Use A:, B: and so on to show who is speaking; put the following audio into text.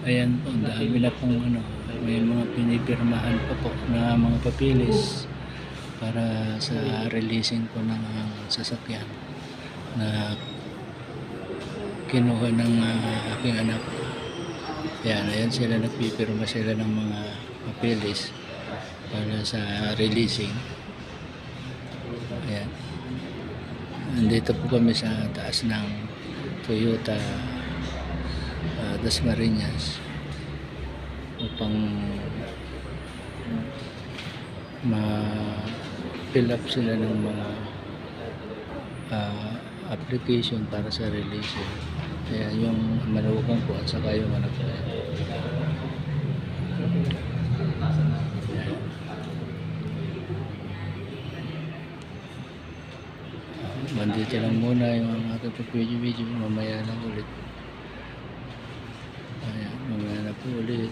A: Ayan po, ang dami na pong ano, may mga pinipirmahan pa po na mga papilis para sa releasing po ng sasakyan na kinuha ng aking anak. Ayan sila, nagpipirma sila ng mga papilis para sa releasing. Ayan. Nandito po kami sa taas ng Toyota Dasmariñas upang ma-fill up sila ng mga application para sa releasing. Kaya yung manugang po at saka yung anak ko. Bandito lang muna yung aking pag-video, mamaya lang ulit. Ayan, mamaya na po ulit.